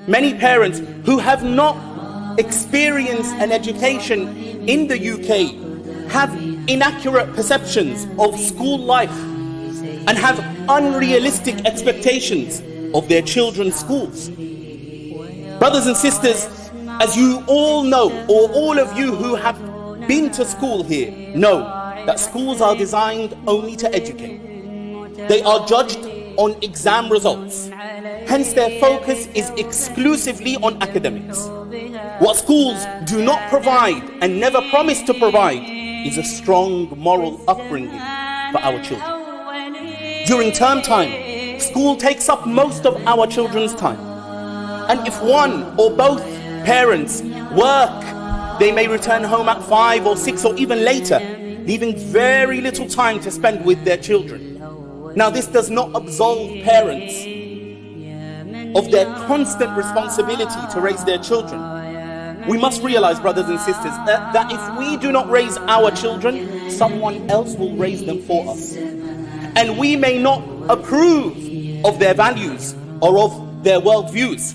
Many parents who have not experienced an education in the UK have inaccurate perceptions of school life and have unrealistic expectations of their children's schools. Brothers and sisters, as you all know, or all of you who have been to school here know, that schools are designed only to educate. They are judged on exam results. Hence their focus is exclusively on academics. What schools do not provide and never promise to provide is a strong moral upbringing for our children. During term time, school takes up most of our children's time. And if one or both parents work, they may return home at 5 or 6 or even later, leaving very little time to spend with their children. Now, this does not absolve parents of their constant responsibility to raise their children. We must realize, brothers and sisters, that if we do not raise our children, someone else will raise them for us. And we may not approve of their values or of their worldviews,